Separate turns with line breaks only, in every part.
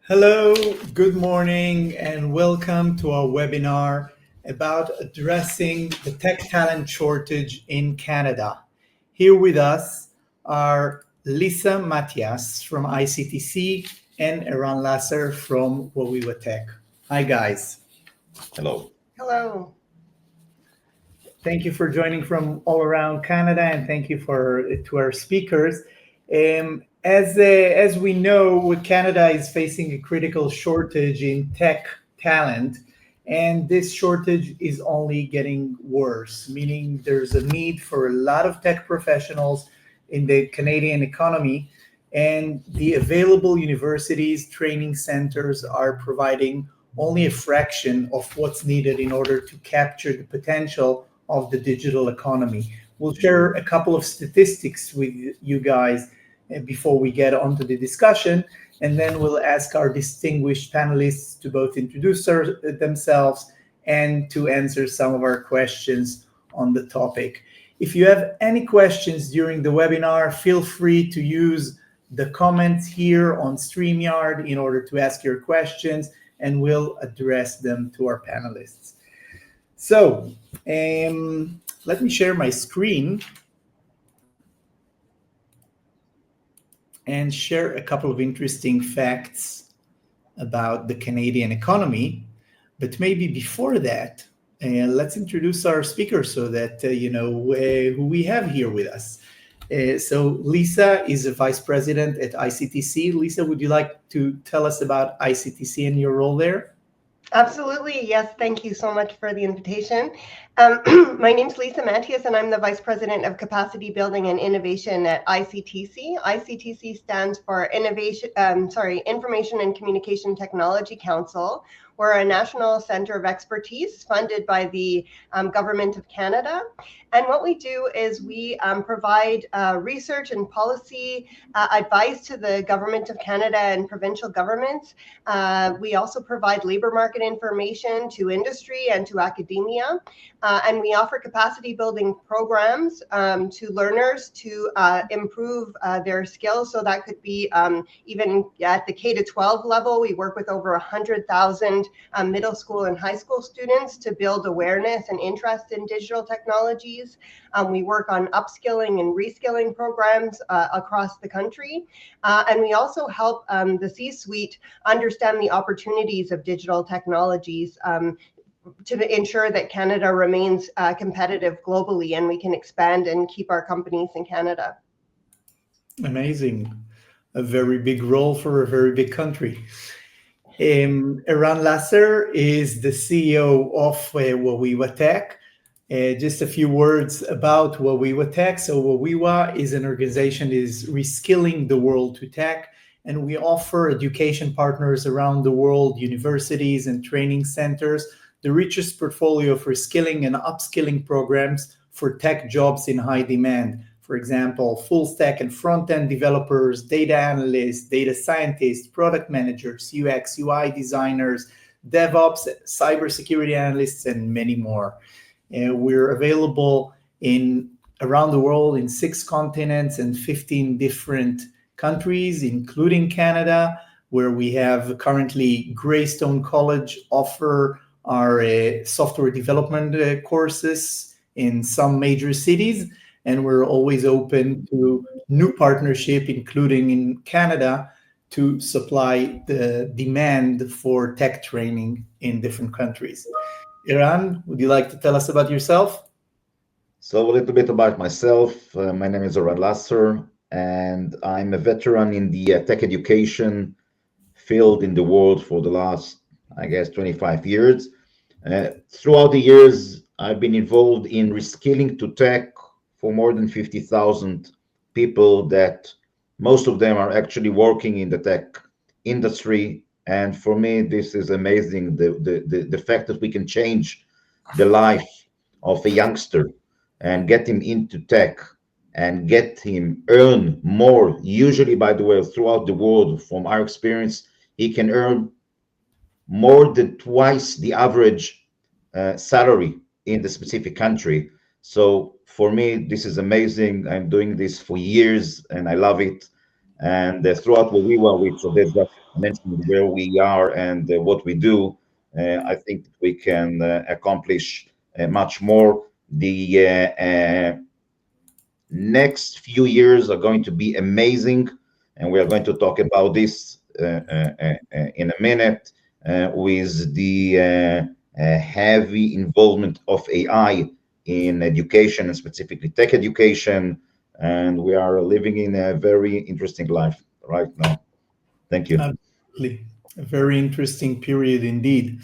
Hello, good morning, and welcome to our webinar about addressing the tech talent shortage in Canada. Here with us are Lisa Matias from ICTC and Eran Lasser from Wawiwa Tech. Hi, guys.
Hello.
Hello.
Thank you for joining from all around Canada, and thank you to our speakers. As we know, Canada is facing a critical shortage in tech talent, and this shortage is only getting worse, meaning there's a need for a lot of tech professionals in the Canadian economy, and the available universities, training centers are providing only a fraction of what's needed in order to capture the potential of the digital economy. We'll share a couple of statistics with you guys before we get on to the discussion, and then we'll ask our distinguished panelists to both introduce themselves and to answer some of our questions on the topic. If you have any questions during the webinar, feel free to use the comments here on StreamYard in order to ask your questions, and we'll address them to our panelists. So let me share my screen and share a couple of interesting facts about the Canadian economy. But maybe before that, let's introduce our speaker so that you know who we have here with us. So Lisa is a vice president at ICTC. Lisa, would you like to tell us about ICTC and your role there?
Absolutely. Yes. Thank you so much for the invitation. My name's Lisa Matias, and I'm the Vice President of Capacity Building and Innovation at ICTC. ICTC stands for Information and Communication Technology Council. We're a national center of expertise funded by the Government of Canada. And what we do is we provide research and policy advice to the Government of Canada and provincial governments. We also provide labor market information to industry and to academia. And we offer capacity building programs to learners to improve their skills. So that could be even at the K-12 level. We work with over 100,000 middle school and high school students to build awareness and interest in digital technologies. We work on upskilling and reskilling programs across the country. And we also help the C-suite understand the opportunities of digital technologies to ensure that Canada remains competitive globally and we can expand and keep our companies in Canada.
Amazing. A very big role for a very big country. Eran Lasser is the CEO of Wawiwa Tech. Just a few words about Wawiwa Tech. So Wawiwa is an organization that is reskilling the world to tech, and we offer education partners around the world, universities and training centers, the richest portfolio for skilling and upskilling programs for tech jobs in high demand. For example, full stack and front-end developers, data analysts, data scientists, product managers, UX, UI designers, DevOps, cybersecurity analysts, and many more. We're available around the world in 6 continents and 15 different countries, including Canada, where we have currently Greystone College offer our software development courses in some major cities. And we're always open to new partnership, including in Canada, to supply the demand for tech training in different countries. Eran, would you like to tell us about yourself?
So a little bit about myself. My name is Eran Lasser, and I'm a veteran in the tech education field in the world for the last, 25 years. Throughout the years, I've been involved in reskilling to tech for more than 50,000 people that most of them are actually working in the tech industry. And for me, this is amazing, the fact that we can change the life of a youngster and get him into tech and get him earn more. Usually, by the way, throughout the world, from our experience, he can earn more than twice the average salary in the specific country. So for me, this is amazing. I'm doing this for years and I love it. And throughout Wawiwa, so there's just mentioned where we are and what we do, I think that we can accomplish much more. The next few years are going to be amazing, and we are going to talk about this in a minute with the heavy involvement of AI in education and specifically tech education. And we are living in a very interesting life right now. Thank you.
Absolutely. A very interesting period indeed.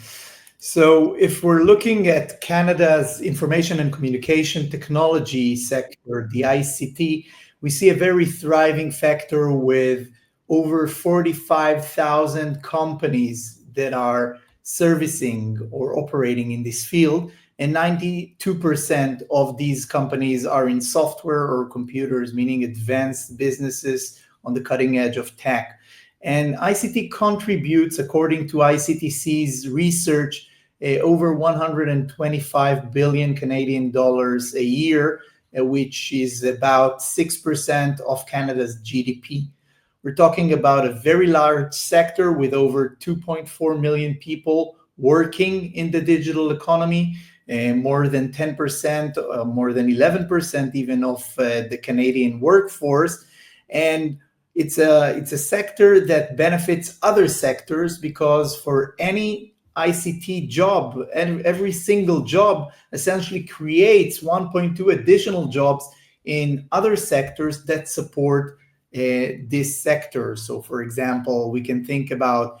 So, if we're looking at Canada's information and communication technology sector, the ICT, we see a very thriving sector with over 45,000 companies that are servicing or operating in this field. And 92% of these companies are in software or computers, meaning advanced businesses on the cutting edge of tech. And ICT contributes, according to ICTC's research, over 125 billion Canadian dollars a year, which is about 6% of Canada's GDP. We're talking about a very large sector with over 2.4 million people working in the digital economy, more than 10%, more than 11% even of the Canadian workforce. And it's a sector that benefits other sectors because for any ICT job, and every single job essentially creates 1.2 additional jobs in other sectors that support this sector. So, for example, we can think about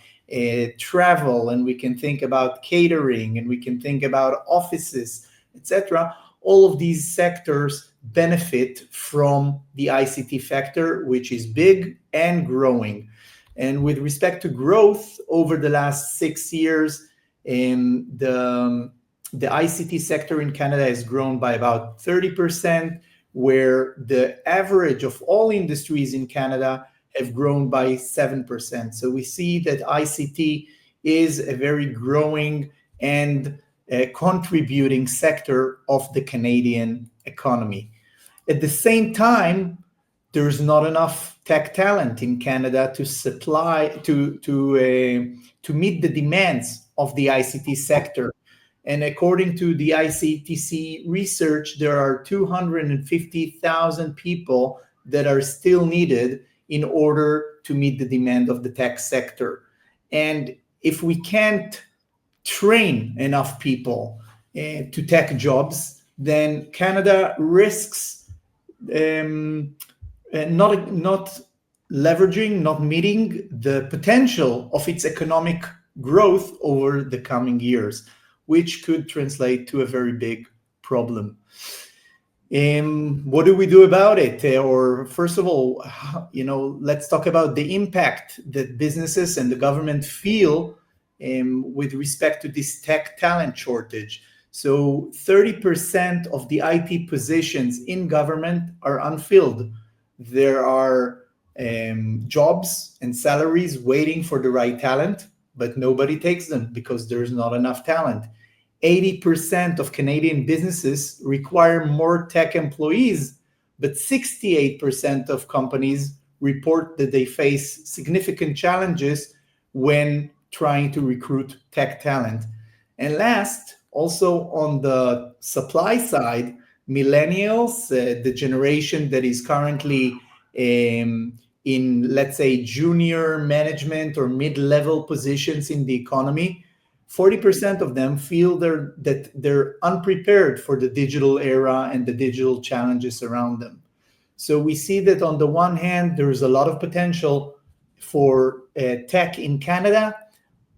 travel, and we can think about catering, and we can think about offices, etc. All of these sectors benefit from the ICT sector, which is big and growing. And with respect to growth over the last 6 years, the ICT sector in Canada has grown by about 30%, where the average of all industries in Canada have grown by 7%. So we see that ICT is a very growing and contributing sector of the Canadian economy. At the same time, there's not enough tech talent in Canada to supply to meet the demands of the ICT sector. And according to the ICTC research, there are 250,000 people that are still needed in order to meet the demand of the tech sector. And if we can't train enough people to tech jobs, then Canada risks not leveraging, not meeting the potential of its economic growth over the coming years, which could translate to a very big problem. What do we do about it? Or first of all, let's talk about the impact that businesses and the government feel with respect to this tech talent shortage. So 30% of the IT positions in government are unfilled. There are jobs and salaries waiting for the right talent, but nobody takes them because there's not enough talent. 80% of Canadian businesses require more tech employees, but 68% of companies report that they face significant challenges when trying to recruit tech talent. And last, also on the supply side, millennials, the generation that is currently in, let's say, junior management or mid-level positions in the economy, 40% of them feel that they're unprepared for the digital era and the digital challenges around them. So we see that on the one hand, there's a lot of potential for tech in Canada,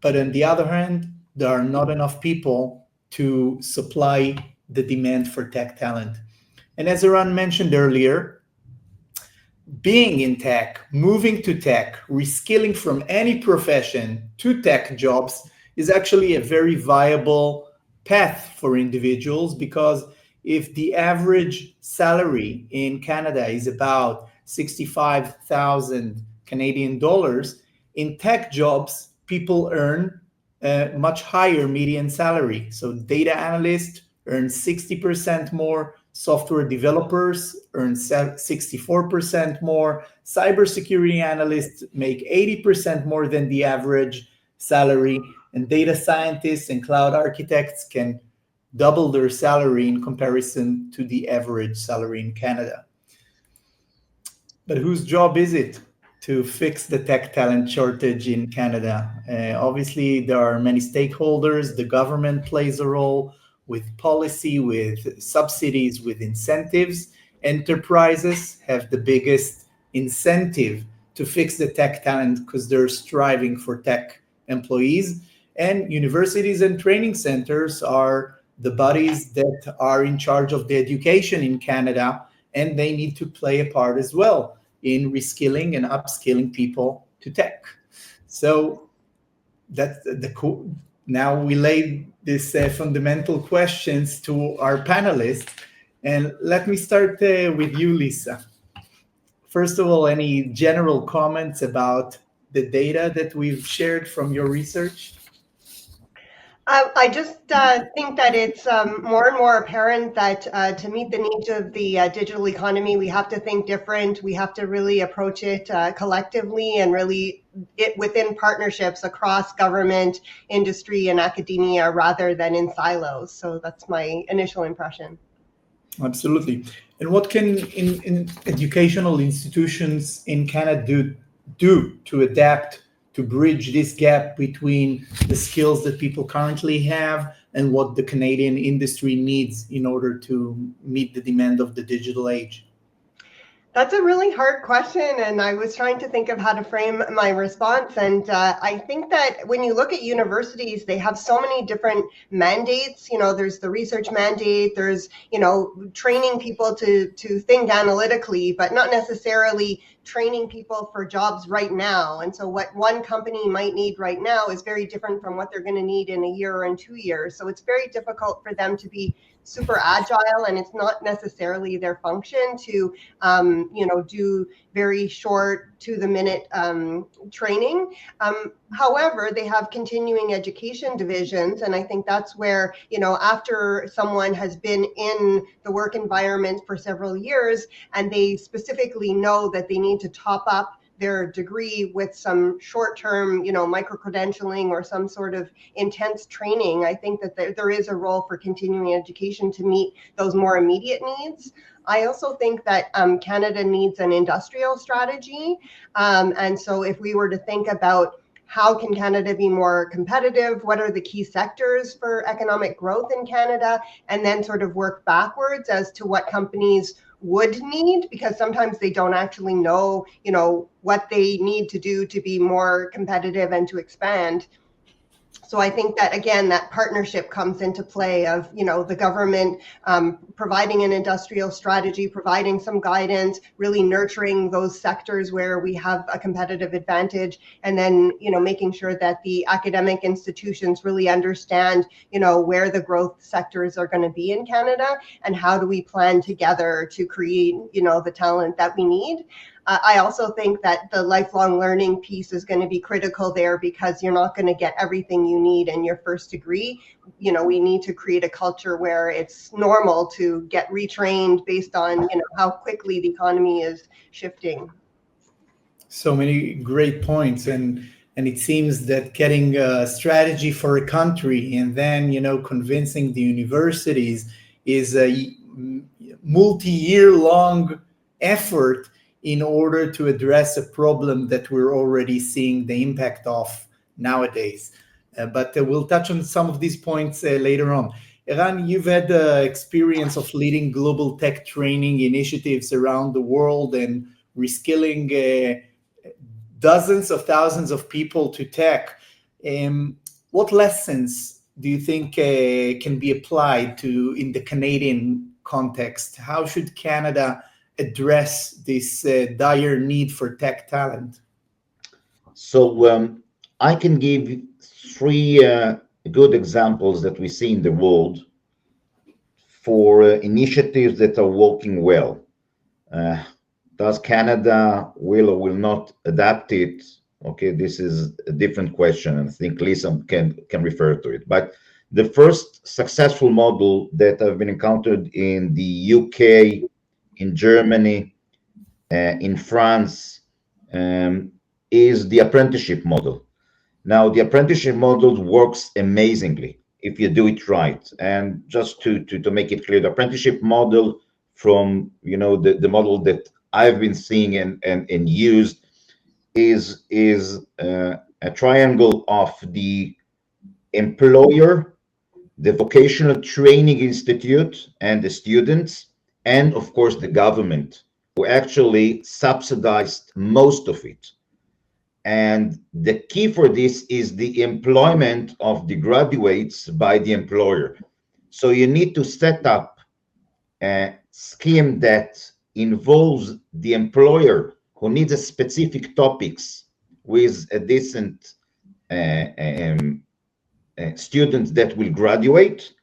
but on the other hand, there are not enough people to supply the demand for tech talent. And as Eran mentioned earlier, being in tech, moving to tech, reskilling from any profession to tech jobs is actually a very viable path for individuals, because if the average salary in Canada is about 65,000 Canadian dollars, in tech jobs, people earn a much higher median salary. So data analysts earn 60% more, Software developers earn 64% more. Cybersecurity analysts make 80% more than the average salary. And data scientists and cloud architects can double their salary in comparison to the average salary in Canada. But whose job is it to fix the tech talent shortage in Canada? Obviously, there are many stakeholders. The government plays a role with policy, with subsidies, with incentives. Enterprises have the biggest incentive to fix the tech talent because they're striving for tech employees. And universities and training centers are the bodies that are in charge of the education in Canada, and they need to play a part as well in reskilling and upskilling people to tech. So that's now we laid these fundamental questions to our panelists, and let me start with you, Lisa. First of all, any general comments about the data that we've shared from your research?
I just think that it's more and more apparent that to meet the needs of the digital economy, we have to think different. We have to really approach it collectively and really within partnerships across government, industry, and academia rather than in silos. So that's my initial impression.
Absolutely. And what can in educational institutions in Canada do to adapt, to bridge this gap between the skills that people currently have and what the Canadian industry needs in order to meet the demand of the digital age?
That's a really hard question, and I was trying to think of how to frame my response. And I think that when you look at universities, they have so many different mandates. You know, there's the research mandate, there's, you know, training people to think analytically, but not necessarily training people for jobs right now. And so what one company might need right now is very different from what they're going to need in a year or in 2 years. So it's very difficult for them to be super agile, and it's not necessarily their function to you know, do very short to the minute training. However, they have continuing education divisions, and I think that's where, you know, after someone has been in the work environment for several years and they specifically know that they need to top up their degree with some short-term, you know, micro-credentialing or some sort of intense training, I think that there is a role for continuing education to meet those more immediate needs. I also think that Canada needs an industrial strategy. And so if we were to think about how can Canada be more competitive, what are the key sectors for economic growth in Canada, and then sort of work backwards as to what companies would need, because sometimes they don't actually know, you know, what they need to do to be more competitive and to expand. So I think that, again, that partnership comes into play of, you know, the government providing an industrial strategy, providing some guidance, really nurturing those sectors where we have a competitive advantage, and then, you know, making sure that the academic institutions really understand, you know, where the growth sectors are going to be in Canada and how do we plan together to create, you know, the talent that we need. I also think that the lifelong learning piece is going to be critical there, because you're not going to get everything you need in your first degree. You know, we need to create a culture where it's normal to get retrained based on, you know, how quickly the economy is shifting.
So many great points, and it seems that getting a strategy for a country and then, you know, convincing the universities is a multi-year long effort in order to address a problem that we're already seeing the impact of nowadays. But we'll touch on some of these points later on. Eran, you've had the experience of leading global tech training initiatives around the world and reskilling dozens of thousands of people to tech. What lessons do you think can be applied to in the Canadian context? How should Canada address this dire need for tech talent?
So I can give three good examples that we see in the world for initiatives that are working well. Does Canada will or will not adapt it? Okay, this is a different question, and I think Lisa can refer to it. But The first successful model that I've been encountered in the UK, in Germany, in France, is the apprenticeship model. Now, the apprenticeship model works amazingly if you do it right. And just to make it clear, the apprenticeship model from the model that I've been seeing and used is a triangle of the employer, the vocational training institute, and the students, and of course the government, who actually subsidized most of it. And the key for this is the employment of the graduates by the employer. So you need to set up a scheme that involves the employer who needs a specific topics with a decent students that will graduate,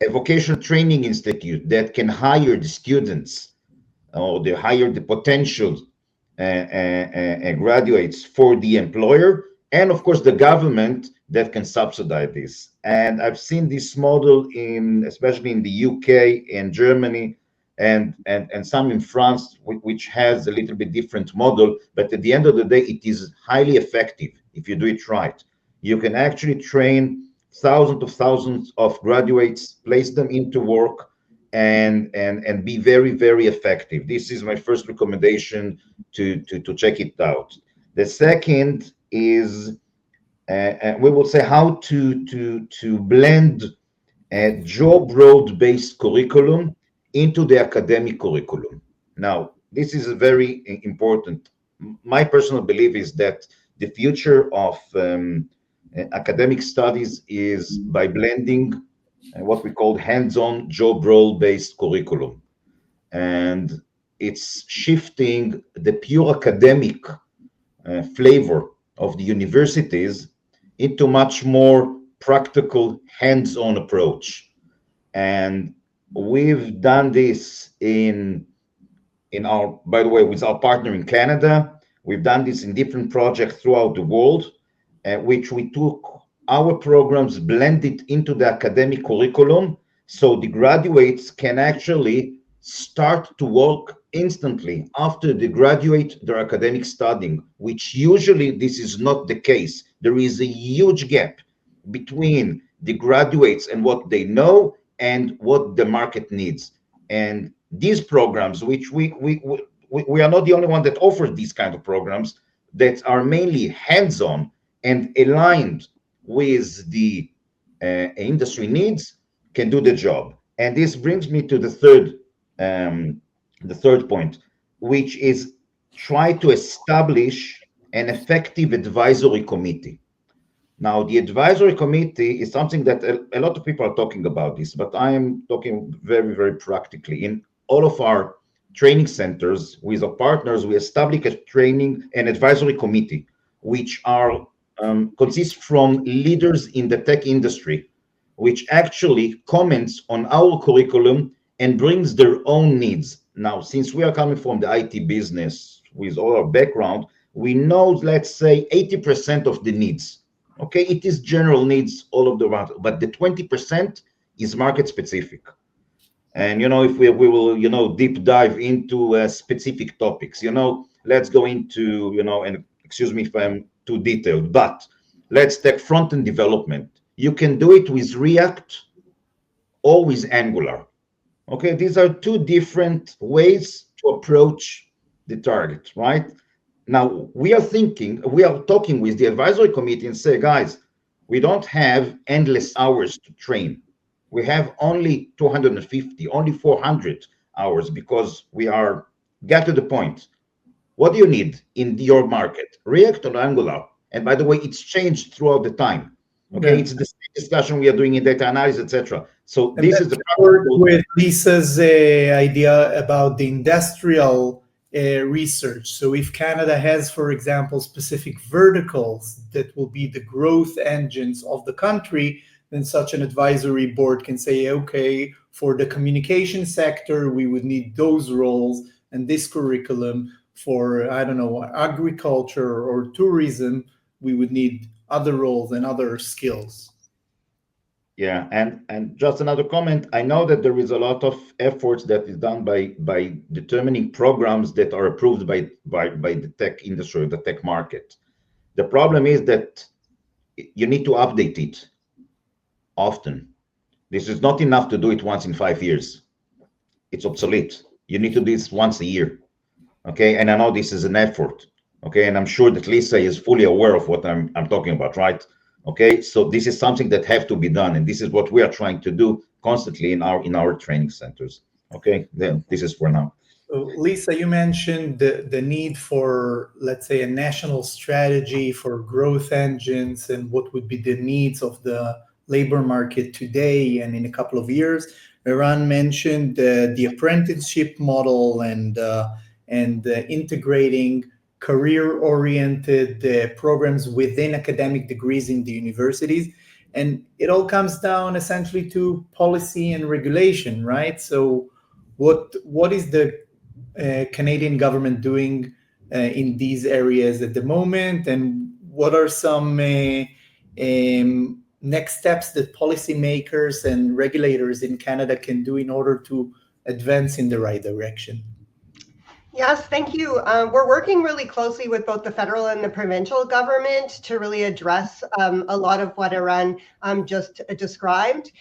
a vocational training institute that can hire the students or they hire the potential graduates for the employer, and of course the government that can subsidize this. And I've seen this model especially in the UK and Germany and some in France, which has a little bit different model, but at the end of the day it is highly effective if you do it right. You can actually train thousands of graduates, place them into work, and be very, very effective. This is my first recommendation to check it out. The second is we will say how to blend a job role based curriculum into the academic curriculum. Now, this is very important. My personal belief is that the future of academic studies is by blending what we call hands-on job role-based curriculum. And it's shifting the pure academic flavor of the universities into much more practical hands-on approach. And we've done this in our, by the way, with our partner in Canada. We've done this in different projects throughout the world, which we took our programs, blended into the academic curriculum, so the graduates can actually start to work instantly after they graduate their academic studying, which usually this is not the case. There is a huge gap between the graduates and what they know and what the market needs. And these programs, which we are not the only one that offers these kind of programs that are mainly hands-on and aligned with the industry needs, can do the job. And this brings me to the third point, which is try to establish an effective advisory committee. Now, the advisory committee is something that a lot of people are talking about this, but I am talking very, very practically. In all of our training centers with our partners, we establish a training and advisory committee, which are consists from leaders in the tech industry, which actually comments on our curriculum and brings their own needs. Now, since we are coming from the IT business with all our background, we know, let's say, 80% of the needs. Okay, it is general needs all of the round, but the 20% is market specific. And if we will deep dive into specific topics, let's go into and excuse me if I'm too detailed, but let's take front-end development. You can do it with React or with Angular. Okay, these are two different ways to approach the target, right? Now, we are talking with the advisory committee and say, guys, we don't have endless hours to train. We have only 250, only 400 hours because get to the point. What do you need in your market? React or Angular? And by the way, it's changed throughout the time. Okay, yeah. It's the same discussion we are doing in data analysis, etc. So and this is the
with Lisa's idea about the industrial research. So if Canada has, for example, specific verticals that will be the growth engines of the country, then such an advisory board can say, okay, for the communication sector, we would need those roles and this curriculum. For, I don't know, agriculture or tourism, we would need other roles and other skills.
Yeah, and just another comment. I know that there is a lot of efforts that is done by determining programs that are approved by the tech industry, the tech market. The problem is that you need to update it often. This is not enough to do it once in 5 years. It's obsolete. You need to do this once a year. Okay, and I know this is an effort. Okay, and I'm sure that Lisa is fully aware of what I'm talking about, right? Okay, so this is something that have to be done, and this is what we are trying to do constantly in our training centers. Okay, then this is for now.
So, Lisa, you mentioned the need for, let's say, a national strategy for growth engines and what would be the needs of the labor market today and in a couple of years. Iran mentioned the apprenticeship model and integrating career-oriented programs within academic degrees in the universities. And it all comes down essentially to policy and regulation, right? So what is the Canadian government doing in these areas at the moment, and what are some next steps that policymakers and regulators in Canada can do in order to advance in the right direction?
Yes, thank you. We're working really closely with both the federal and the provincial government to really address a lot of what Iran just described.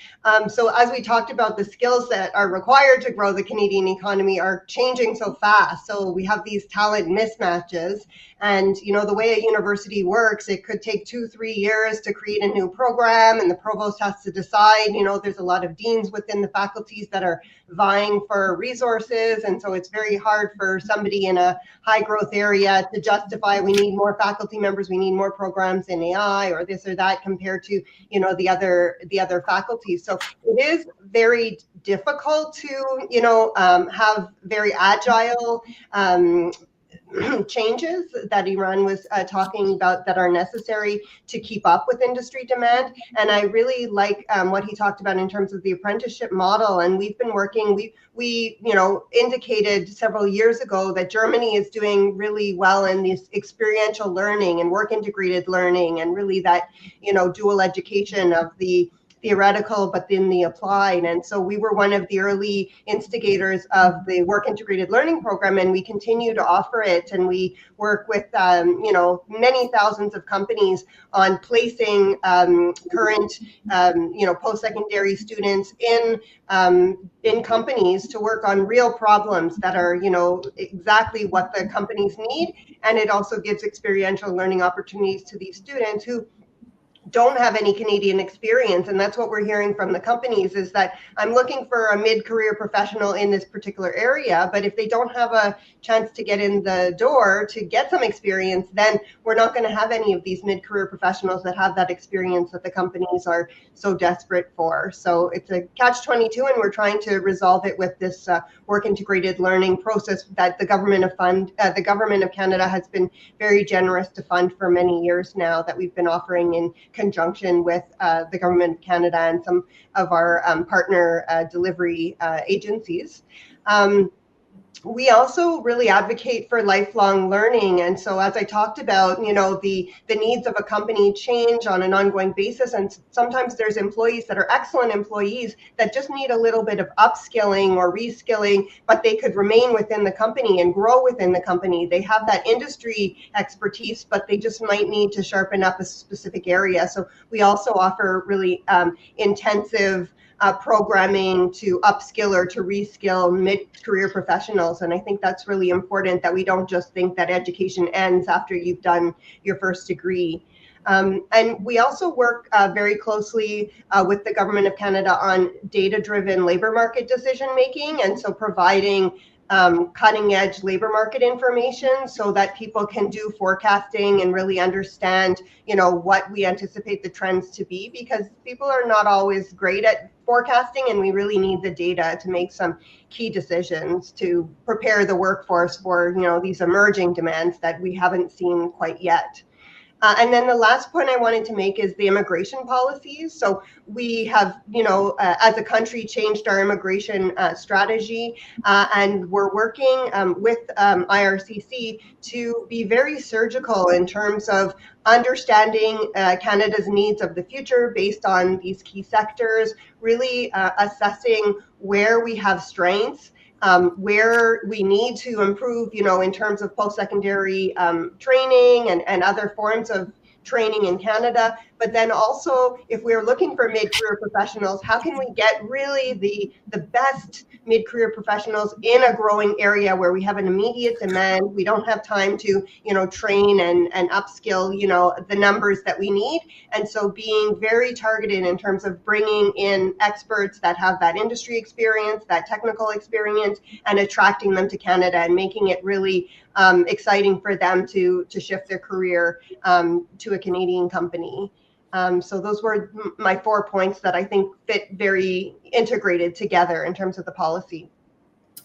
So as we talked about, the skills that are required to grow the Canadian economy are changing so fast. So we have these talent mismatches. And, you know, the way a university works, it could take 2-3 years to create a new program, and the provost has to decide. You know, there's a lot of deans within the faculties that are vying for resources. And so it's very hard for somebody in a high growth area to justify, we need more faculty members, we need more programs in AI or this or that, compared to, you know, the other faculties. So it is very difficult to, you know, have very agile changes that Iran was talking about that are necessary to keep up with industry demand. And I really like what he talked about in terms of the apprenticeship model. And we've been working, we you know, indicated several years ago that Germany is doing really well in this experiential learning and work integrated learning, and really that, you know, dual education of the theoretical but then the applied. And so we were one of the early instigators of the work integrated learning program, and we continue to offer it. And we work with you know, many thousands of companies on placing current you know, post-secondary students in companies to work on real problems that are, you know, exactly what the companies need. And it also gives experiential learning opportunities to these students who don't have any Canadian experience. And that's what we're hearing from the companies, is that I'm looking for a mid-career professional in this particular area, but if they don't have a chance to get in the door to get some experience, then we're not going to have any of these mid-career professionals that have that experience that the companies are so desperate for. So it's a catch-22, and we're trying to resolve it with this work integrated learning process that the government of Canada has been very generous to fund for many years now, that we've been offering in conjunction with the government of Canada and some of our partner delivery agencies. We also really advocate for lifelong learning. And so as I talked about, you know, the needs of a company change on an ongoing basis. And sometimes there's employees that are excellent employees that just need a little bit of upskilling or reskilling, but they could remain within the company and grow within the company. They have that industry expertise, but they just might need to sharpen up a specific area. So we also offer really intensive programming to upskill or to reskill mid-career professionals. And I think that's really important, that we don't just think that education ends after you've done your first degree. And we also work very closely with the Government of Canada on data-driven labor market decision-making, and so providing cutting-edge labor market information so that people can do forecasting and really understand, you know, what we anticipate the trends to be, because people are not always great at forecasting, and we really need the data to make some key decisions to prepare the workforce for, you know, these emerging demands that we haven't seen quite yet. And then the last point I wanted to make is the immigration policies. So we have, as a country, changed our immigration strategy, and we're working with IRCC to be very surgical in terms of understanding Canada's needs of the future based on these key sectors, really assessing where we have strengths, where we need to improve, in terms of post-secondary training and other forms of training in Canada. But then also, if we're looking for mid-career professionals, how can we get really the best mid-career professionals in a growing area where we have an immediate demand? We don't have time to, train and upskill, the numbers that we need. And so being very targeted in terms of bringing in experts that have that industry experience, that technical experience, and attracting them to Canada and making it really exciting for them to shift their career to a Canadian company. So those were my 4 points that I think fit very integrated together in terms of the policy.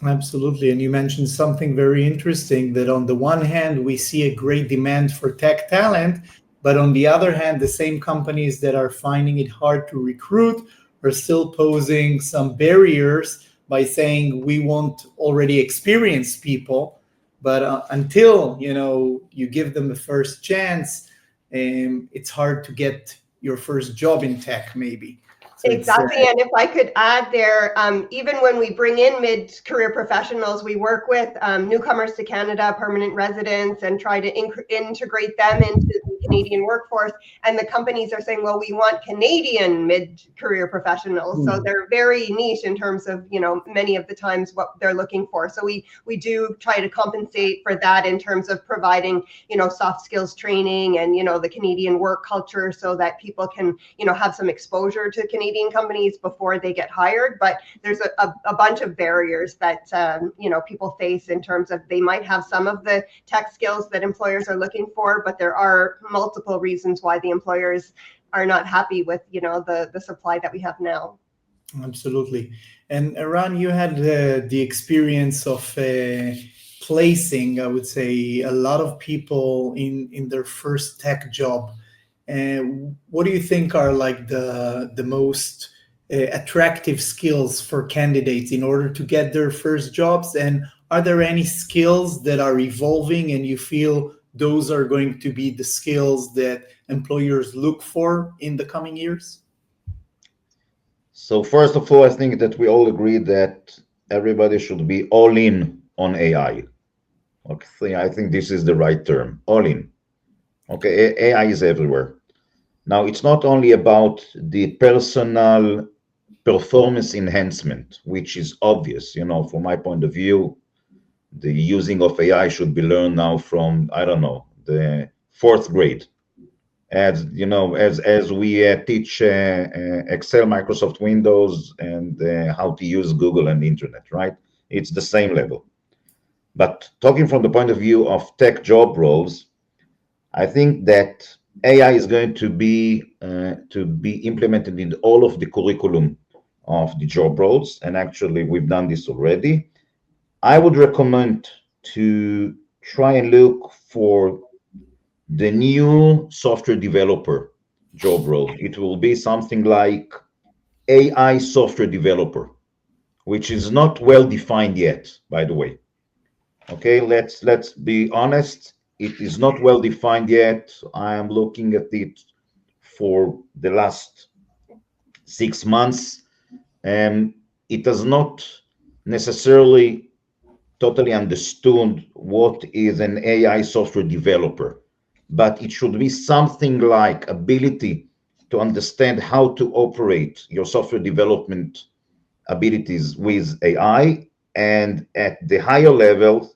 Absolutely. And you mentioned something very interesting, that on the one hand, we see a great demand for tech talent, but on the other hand, the same companies that are finding it hard to recruit are still posing some barriers by saying we want already experienced people, but until you give them the first chance, it's hard to get your first job in tech, maybe. So
exactly. And if I could add there, even when we bring in mid-career professionals, we work with newcomers to Canada, permanent residents, and try to integrate them into the Canadian workforce. And the companies are saying, well, we want Canadian mid-career professionals. So they're very niche in terms of, many of the times what they're looking for. So we do try to compensate for that in terms of providing, soft skills training and, the Canadian work culture, so that people can, have some exposure to Canadian companies before they get hired. But there's a bunch of barriers that people face in terms of they might have some of the tech skills that employers are looking for, but there are multiple reasons why the employers are not happy with the supply that we have now.
Absolutely. And Eran, you had the experience of placing, I would say, a lot of people in their first tech job. What do you think are like the most attractive skills for candidates in order to get their first jobs? And are there any skills that are evolving and you feel those are going to be the skills that employers look for in the coming years?
So first of all, I think that we all agree that everybody should be all in on AI. Okay, I think this is the right term, all in. Okay, AI is everywhere. Now, it's not only about the personal performance enhancement, which is obvious, from my point of view. The using of AI should be learned now from, I don't know, the 4th grade. As as we teach Excel, Microsoft Windows, and how to use Google and the internet, right? It's the same level. But talking from the point of view of tech job roles, I think that AI is going to be implemented in all of the curriculum of the job roles, and actually we've done this already. I would recommend to try and look for the new software developer job role. It will be something like AI software developer, which is not well defined yet, by the way. Okay, let's be honest. It is not well defined yet. I am looking at it for the last 6 months, and it does not necessarily totally understood what is an AI software developer, but it should be something like ability to understand how to operate your software development abilities with AI, and at the higher level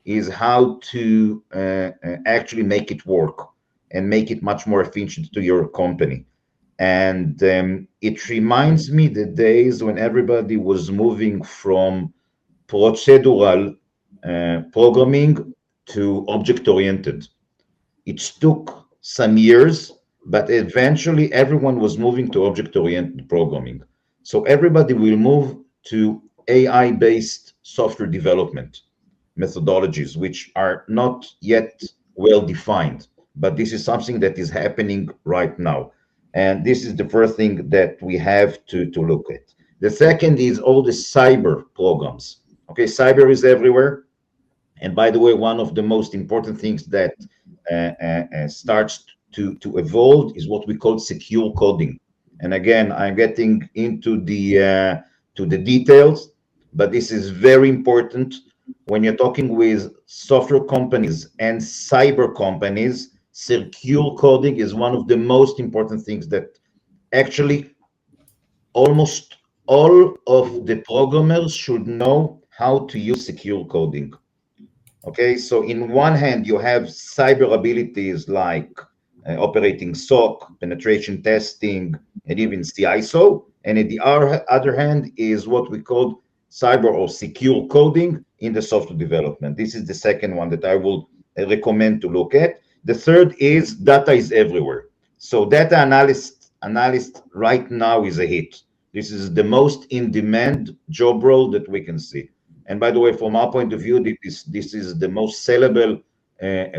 is how to actually make it work and make it much more efficient to your company. And it reminds me the days when everybody was moving from procedural programming to object-oriented. It took some years, but eventually everyone was moving to object-oriented programming. So everybody will move to AI-based software development methodologies, which are not yet well defined. but this is something that is happening right now. And this is the first thing that we have to look at. The second is all the cyber programs. Okay, cyber is everywhere. And by the way, one of the most important things that starts to evolve is what we call secure coding. And again, I'm getting into the to the details, but this is very important when you're talking with software companies and cyber companies. Secure coding is one of the most important things that actually almost all of the programmers should know how to use secure coding. Okay, so in one hand, you have cyber abilities like operating SOC, penetration testing, and even CISO. And at the other hand is what we call cyber or secure coding in the software development. This is the second one that I will recommend to look at. The third is data is everywhere. So data analyst right now is a hit. This is the most in-demand job role that we can see. And by the way, from our point of view, this is the most sellable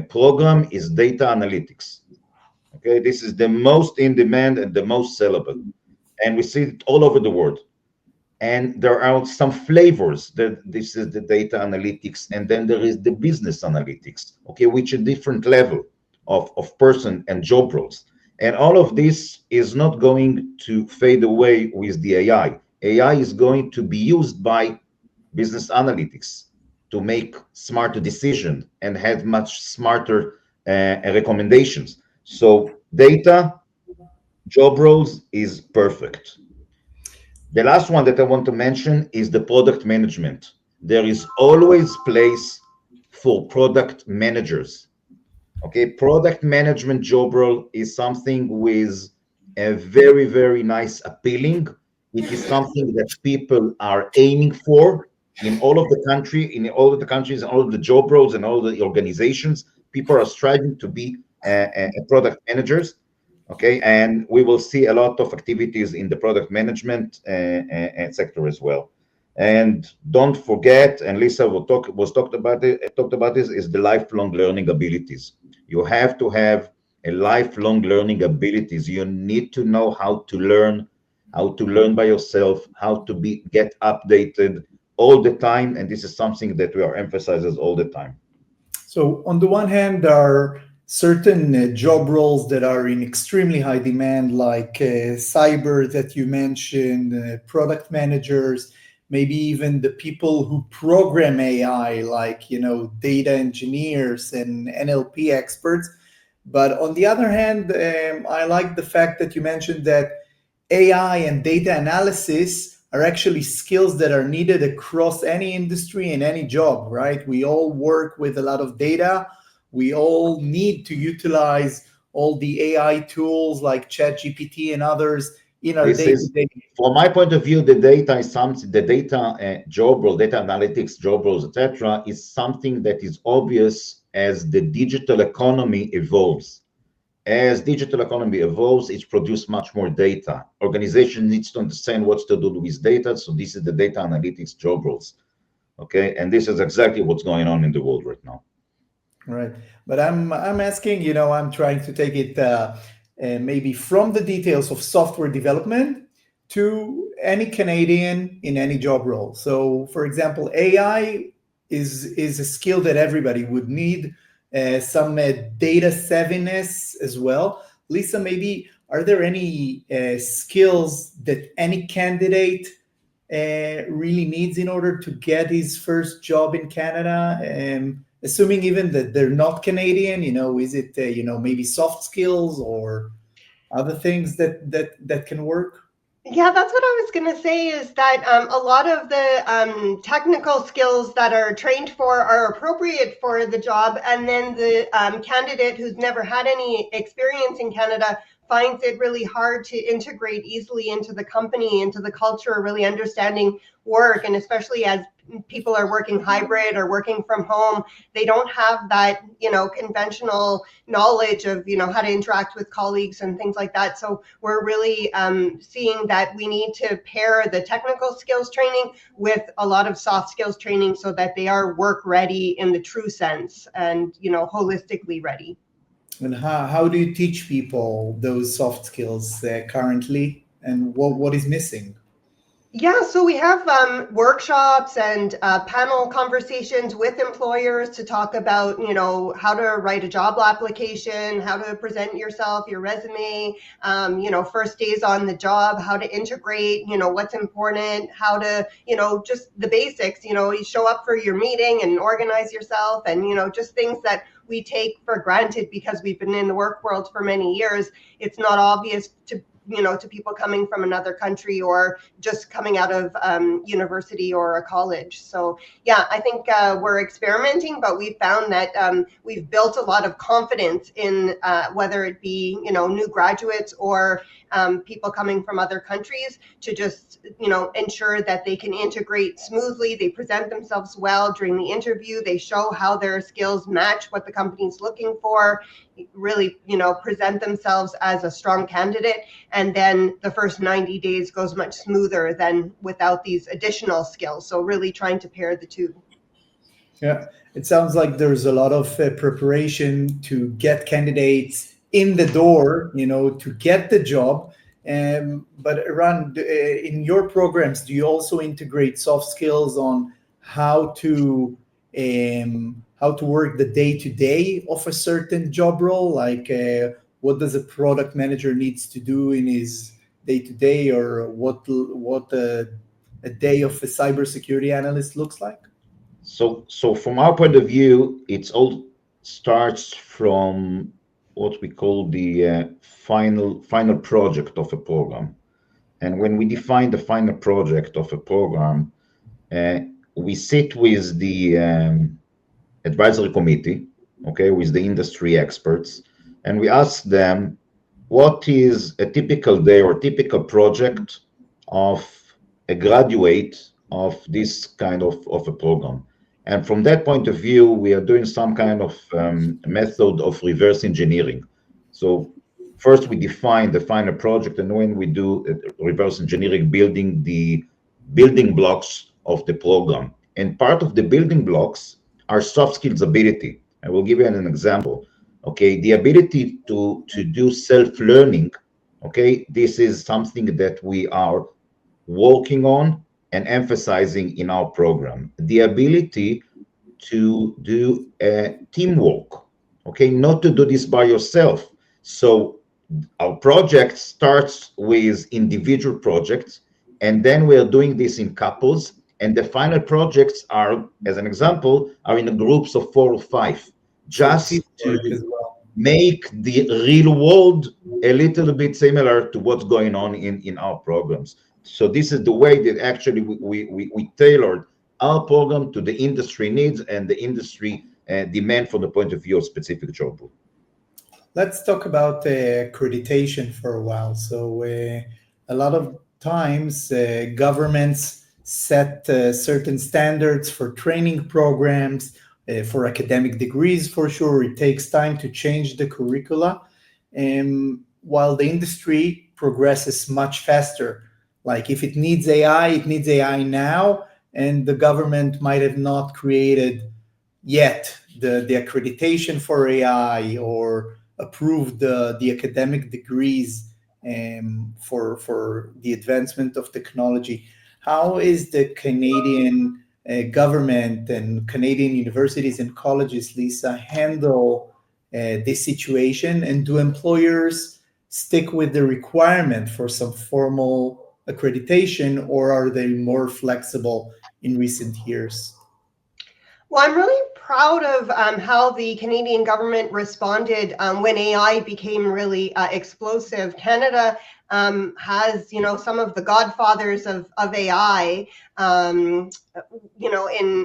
program is data analytics. Okay, this is the most in demand and the most sellable, and we see it all over the world. And there are some flavors that this is the data analytics, and then there is the business analytics. Okay, which a different level of person and job roles. And all of this is not going to fade away with the AI. AI is going to be used by business analytics to make smarter decisions and have much smarter recommendations. So data, job roles is perfect. The last one that I want to mention is the product management. There is always place for product managers. Okay, product management job role is something with a very, very nice appealing. It is something that people are aiming for in all of the country, in all of the countries, all of the job roles and all the organizations. People are striving to be product managers. Okay, and we will see a lot of activities in the product management sector as well. And don't forget, and Lisa talked about this, is the lifelong learning abilities. You have to have a lifelong learning abilities. You need to know how to learn by yourself, how to get updated all the time, and this is something that we are emphasizes all the time.
So on the one hand, there are certain job roles that are in extremely high demand, like cyber that you mentioned, product managers, maybe even the people who program AI, like data engineers and NLP experts. But on the other hand, I like the fact that you mentioned that AI and data analysis are actually skills that are needed across any industry and any job, right? We all work with a lot of data. We all need to utilize all the AI tools like ChatGPT and others in our day-to-day.
From my point of view, the data is something, the data job role, data analytics job roles, etc., is something that is obvious as the digital economy evolves. As digital economy evolves, it produces much more data. Organization needs to understand what to do with data. So this is the data analytics job roles. Okay, and this is exactly what's going on in the world right now.
Right, but I'm asking, I'm trying to take it maybe from the details of software development to any Canadian in any job role. So, for example, AI is a skill that everybody would need. Some data savviness as well. Lisa, maybe are there any skills that any candidate really needs in order to get his first job in Canada? Assuming even that they're not Canadian, is it maybe soft skills or other things that can work?
Yeah, that's what I was going to say, is that a lot of the technical skills that are trained for are appropriate for the job. And then the candidate who's never had any experience in Canada finds it really hard to integrate easily into the company, into the culture, really understanding work. And especially as people are working hybrid or working from home, they don't have that, conventional knowledge of, how to interact with colleagues and things like that. So we're really seeing that we need to pair the technical skills training with a lot of soft skills training so that they are work ready in the true sense and, holistically ready.
And how do you teach people those soft skills currently, and what is missing?
Yeah, so we have workshops and panel conversations with employers to talk about, how to write a job application, how to present yourself, your resume, first days on the job, how to integrate, what's important, how to, just the basics, you show up for your meeting and organize yourself and, just things that we take for granted because we've been in the work world for many years. It's not obvious to people coming from another country or just coming out of university or a college. So yeah, I think we're experimenting, but we found that we've built a lot of confidence in whether it be new graduates or people coming from other countries to just ensure that they can integrate smoothly. They present themselves well during the interview. They show how their skills match what the company's looking for. Really, present themselves as a strong candidate, and then the first 90 days goes much smoother than without these additional skills. So really trying to pair the two.
Yeah, it sounds like there's a lot of preparation to get candidates in the door, to get the job. But Iran, in your programs, do you also integrate soft skills on how to work the day to day of a certain job role? Like, what does a product manager needs to do in his day to day, or what a day of a cybersecurity analyst looks like?
So from our point of view, it all starts from what we call the final project of a program. And when we define the final project of a program, uh, we sit with the advisory committee, okay, with the industry experts, and we ask them what is a typical day or typical project of a graduate of this kind of a program. And from that point of view, we are doing some kind of method of reverse engineering. So first we define the final project, and when we do reverse engineering, building the building blocks of the program. And part of the building blocks are soft skills ability. I will give you an example. Okay, the ability to do self-learning. Okay, this is something that we are working on and emphasizing in our program. The ability to do teamwork. Okay, not to do this by yourself. So our project starts with individual projects, and then we are doing this in couples, and the final projects are, as an example, are in groups of 4 or 5,
So
just to
teamwork as well.
make the real world a little bit similar to what's going on in our programs. So this is the way that actually we tailored our program to the industry needs and the industry demand from the point of view of specific job role.
Let's talk about accreditation for a while. So, a lot of times, governments set certain standards for training programs, for academic degrees, for sure. It takes time to change the curricula. While the industry progresses much faster. Like, if it needs AI, it needs AI now, and the government might have not created yet the accreditation for AI or approved the academic degrees for the advancement of technology. How is the Canadian government and Canadian universities and colleges, Lisa, handle this situation? And do employers stick with the requirement for some formal accreditation, or are they more flexible in recent years?
Well, I'm really proud of how the Canadian government responded when AI became really explosive. Canada has, some of the godfathers of AI, in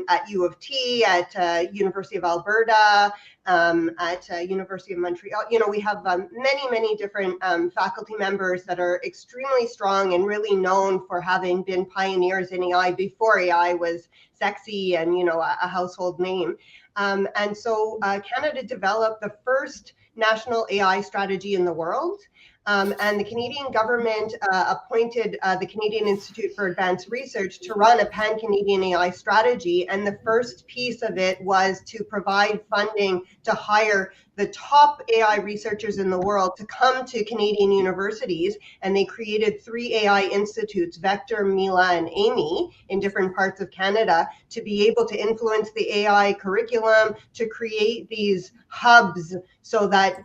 at U of T, at University of Alberta, at University of Montreal. We have many different faculty members that are extremely strong and really known for having been pioneers in AI before AI was sexy and a household name. And so Canada developed the first national AI strategy in the world. And the Canadian government appointed the Canadian Institute for Advanced Research to run a pan-Canadian AI strategy. And the first piece of it was to provide funding to hire the top AI researchers in the world to come to Canadian universities, and they created 3 AI institutes, Vector, Mila, and Amy, in different parts of Canada, to be able to influence the AI curriculum, to create these hubs so that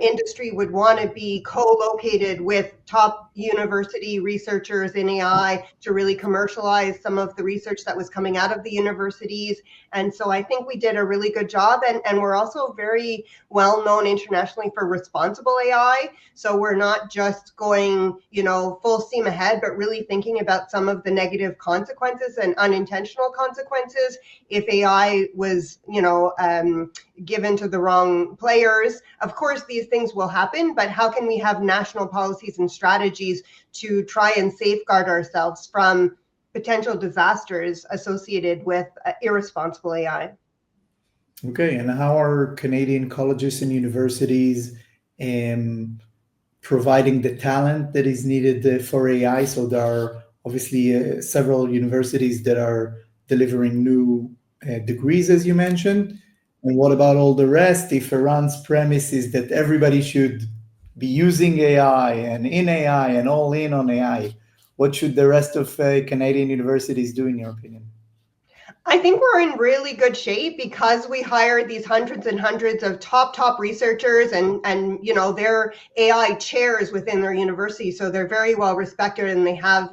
industry would want to be co-located with top university researchers in AI to really commercialize some of the research that was coming out of the universities. And so I think we did a really good job, and we're also very well known internationally for responsible AI. So we're not just going, full steam ahead, but really thinking about some of the negative consequences and unintentional consequences if AI was, given to the wrong players. Of course, these things will happen, but how can we have national policies and strategies to try and safeguard ourselves from potential disasters associated with irresponsible AI?
Okay, and how are Canadian colleges and universities providing the talent that is needed for AI? So there are obviously several universities that are delivering new degrees, as you mentioned. And what about all the rest? If Iran's premise is that everybody should be using AI and in AI and all in on AI, what should the rest of Canadian universities do, in your opinion?
I think we're in really good shape because we hire these hundreds and hundreds of top researchers, and they're AI chairs within their university, so they're very well respected, and they have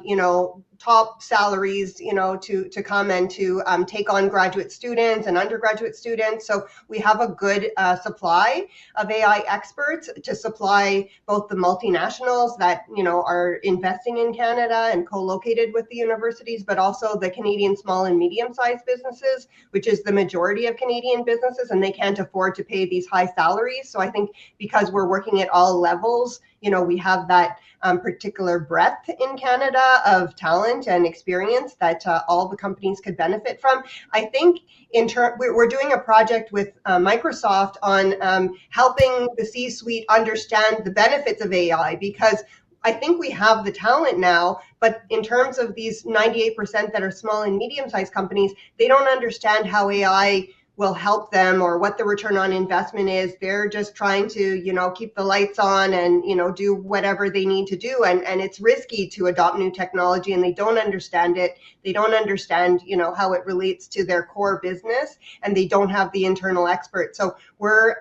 top salaries to come and to take on graduate students and undergraduate students. So we have a good supply of AI experts to supply both the multinationals that are investing in Canada and co-located with the universities, but also the Canadian small and medium-sized businesses, which is the majority of Canadian businesses, and they can't afford to pay these high salaries. So I think because we're working at all levels, we have that particular breadth in Canada of talent and experience that all the companies could benefit from. I think we're doing a project with Microsoft on helping the C-suite understand the benefits of AI, because I think we have the talent now, but in terms of these 98% that are small and medium-sized companies, they don't understand how AI will help them or what the return on investment is. They're just trying to, keep the lights on and, do whatever they need to do. And it's risky to adopt new technology, and they don't understand it. They don't understand, how it relates to their core business, and they don't have the internal experts. So we're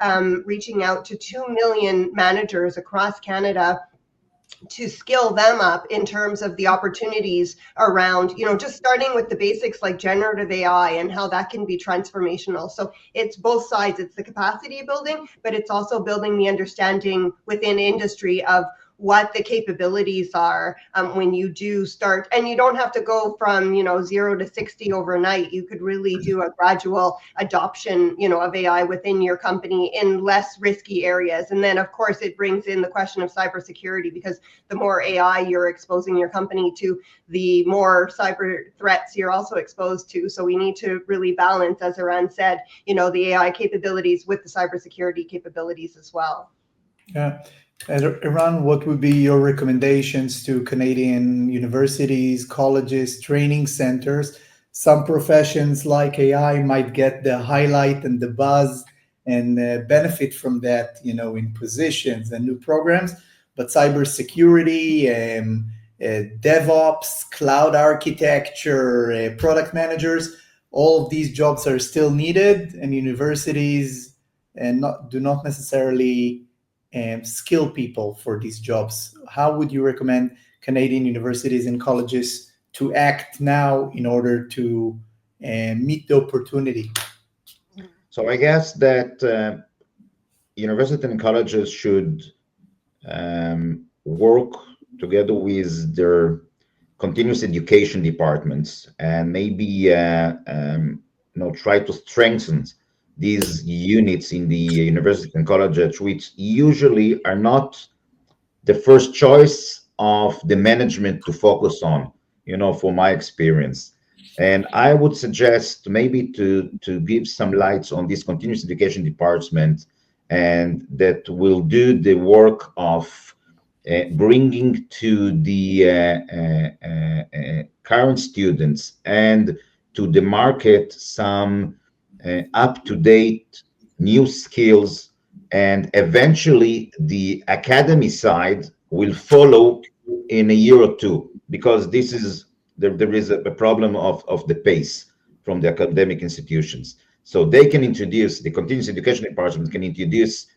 reaching out to 2 million managers across Canada to skill them up in terms of the opportunities around, just starting with the basics like generative AI and how that can be transformational. So it's both sides. It's the capacity building, but it's also building the understanding within industry of what the capabilities are when you do start. And you don't have to go from 0 to 60 overnight. You could really do a gradual adoption of AI within your company in less risky areas. And then of course it brings in the question of cybersecurity, because the more AI you're exposing your company to, the more cyber threats you're also exposed to. So we need to really balance, as Iran said, the AI capabilities with the cybersecurity capabilities as well.
Yeah. Iran, what would be your recommendations to Canadian universities, colleges, training centers? Some professions like AI might get the highlight and the buzz and benefit from that, in positions and new programs. But cybersecurity, DevOps, cloud architecture, product managers, all of these jobs are still needed, and universities do not necessarily skill people for these jobs. How would you recommend Canadian universities and colleges to act now in order to meet the opportunity?
So I guess that universities and colleges should work together with their continuous education departments, and maybe try to strengthen these units in the university and colleges, which usually are not the first choice of the management to focus on, for my experience. And I would suggest maybe to give some lights on this continuous education department, and that will do the work of bringing to the current students and to the market some up-to-date new skills and eventually the academy side will follow in a year or two, because this is there is a problem of the pace from the academic institutions. So they can introduce, the continuous education department can introduce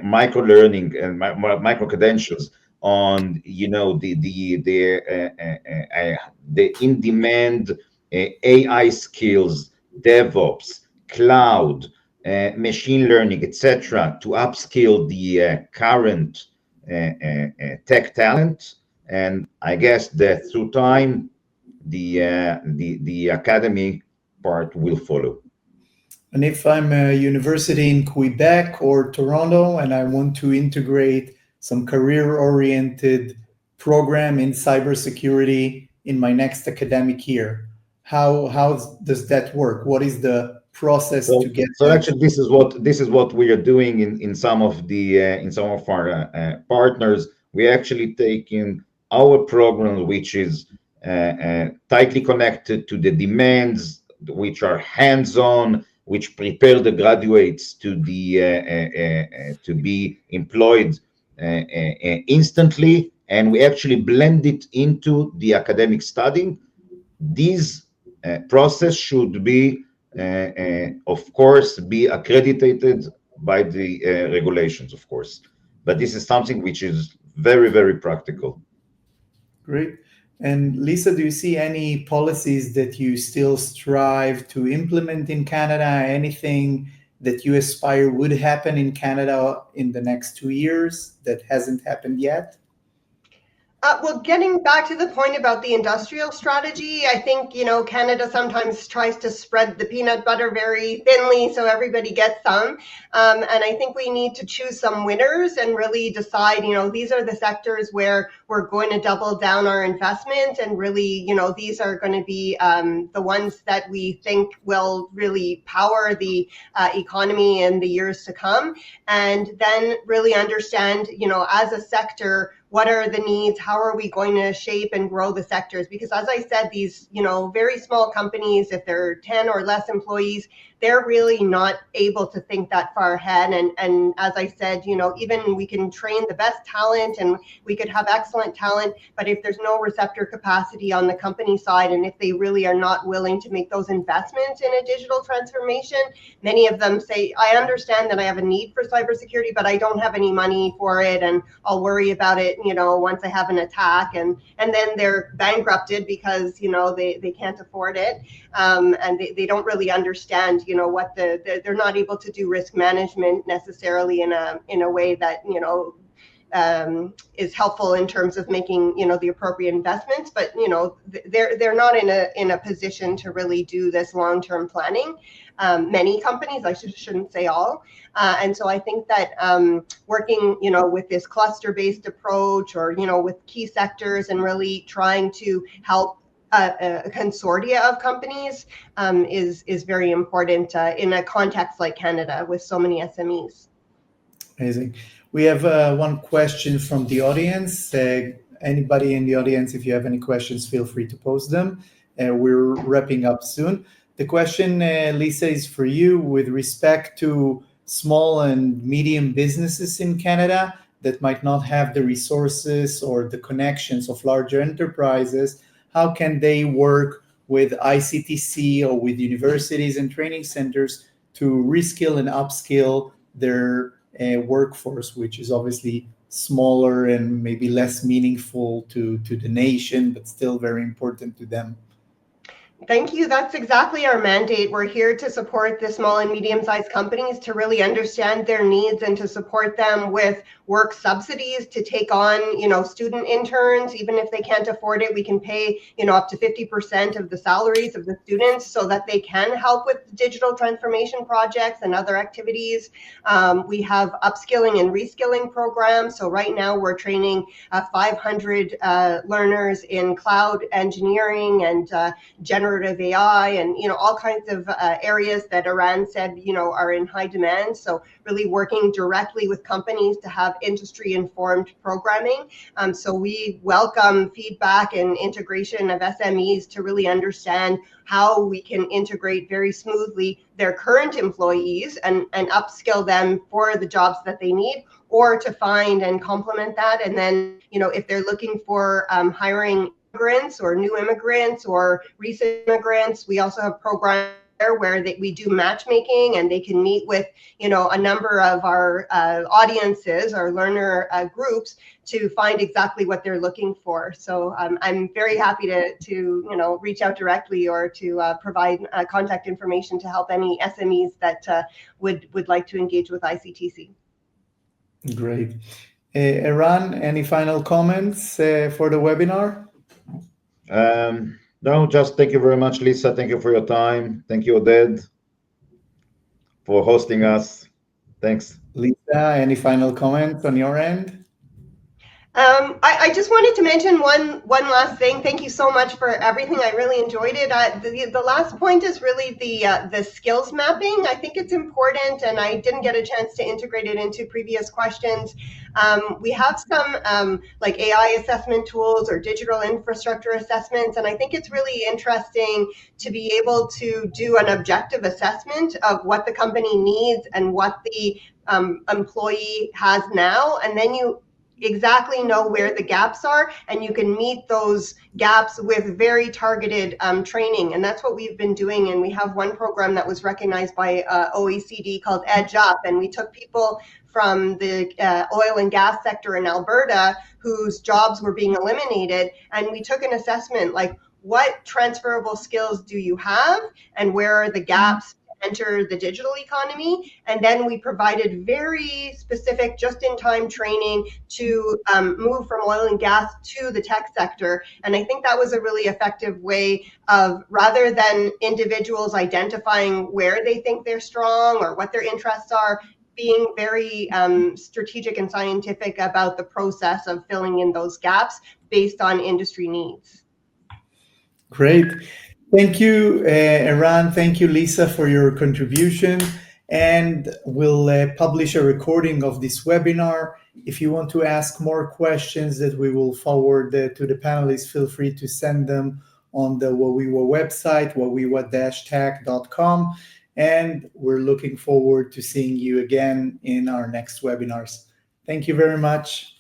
micro learning and micro credentials on, you know, the in demand AI skills, DevOps, cloud, machine learning, etc., to upskill the current tech talent. And I guess that through time, the academy part will follow.
And if I'm a university in Quebec or Toronto and I want to integrate some career-oriented program in cybersecurity in my next academic year, how does that work? What is the process to get
So
there?
actually, this is what we are doing in some of the in some of our partners. We actually taking our program, which is tightly connected to the demands, which are hands-on, which prepare the graduates to be employed instantly, and we actually blend it into the academic studying. These process should be, of course, be accredited by the regulations, of course. But this is something which is very, very practical.
Great. And Lisa, do you see any policies that you still strive to implement in Canada? Anything that you aspire would happen in Canada in the next 2 years that hasn't happened yet?
Well, getting back to the point about the industrial strategy, I think, Canada sometimes tries to spread the peanut butter very thinly so everybody gets some. And I think we need to choose some winners and really decide, these are the sectors where we're going to double down our investment, and really, these are going to be the ones that we think will really power the economy in the years to come. And then really understand, as a sector, what are the needs? How are we going to shape and grow the sectors? Because as I said, these, very small companies, if they're 10 or less employees, they're really not able to think that far ahead. And as I said, even we can train the best talent and we could have excellent talent, but if there's no receptor capacity on the company side, and if they really are not willing to make those investments in a digital transformation, many of them say, I understand that I have a need for cybersecurity, but I don't have any money for it, and I'll worry about it, once I have an attack, and then they're bankrupted because, they can't afford it. And they don't really understand, what they're not able to do risk management necessarily in a way that, is helpful in terms of making, the appropriate investments, but, they're not in a position to really do this long-term planning. Many companies, I shouldn't say all. And so I think that working, with this cluster-based approach, or, with key sectors, and really trying to help a consortia of companies is very important in a context like Canada with so many SMEs.
Amazing. We have one question from the audience. Anybody in the audience, if you have any questions, feel free to post them. We're wrapping up soon. The question, Lisa, is for you with respect to small and medium businesses in Canada that might not have the resources or the connections of larger enterprises. How can they work with ICTC or with universities and training centers to reskill and upskill their workforce, which is obviously smaller and maybe less meaningful to the nation, but still very important to them?
Thank you. That's exactly our mandate. We're here to support the small and medium-sized companies to really understand their needs and to support them with work subsidies to take on, student interns. Even if they can't afford it, we can pay, up to 50% of the salaries of the students so that they can help with digital transformation projects and other activities. We have upskilling and reskilling programs. So right now we're training 500 learners in cloud engineering and generative AI, and all kinds of areas that Iran said are in high demand. So really working directly with companies to have industry informed programming. So we welcome feedback and integration of SMEs to really understand how we can integrate very smoothly their current employees and upskill them for the jobs that they need, or to find and complement that. And then, if they're looking for hiring immigrants or new immigrants or recent immigrants, we also have programs where we do matchmaking, and they can meet with a number of our audiences, our learner groups, to find exactly what they're looking for. So I'm very happy to reach out directly or to provide contact information to help any SMEs that would like to engage with ICTC.
Great. Eran, any final comments for the webinar?
No, just thank you very much, Lisa. Thank you for your time. Thank you, Oded, for hosting us. Thanks.
Lisa, any final comments on your end?
I just wanted to mention one last thing. Thank you so much for everything. I really enjoyed it. The last point is really the skills mapping. I think it's important, and I didn't get a chance to integrate it into previous questions. We have some like AI assessment tools or digital infrastructure assessments, and I think it's really interesting to be able to do an objective assessment of what the company needs and what the employee has now, and then you exactly know where the gaps are, and you can meet those gaps with very targeted training. And that's what we've been doing. And we have one program that was recognized by OECD called Edge Up, and we took people from the oil and gas sector in Alberta whose jobs were being eliminated, and we took an assessment like, what transferable skills do you have, and where are the gaps enter the digital economy? And then we provided very specific just-in-time training to move from oil and gas to the tech sector. And I think that was a really effective way of, rather than individuals identifying where they think they're strong or what their interests are, being very strategic and scientific about the process of filling in those gaps based on industry needs.
Great. Thank you, Eran. Thank you, Lisa, for your contribution. And we'll publish a recording of this webinar. If you want to ask more questions that we will forward to the panelists, feel free to send them on the Wawiwa website, wawiwa-tech.com. And we're looking forward to seeing you again in our next webinars. Thank you very much.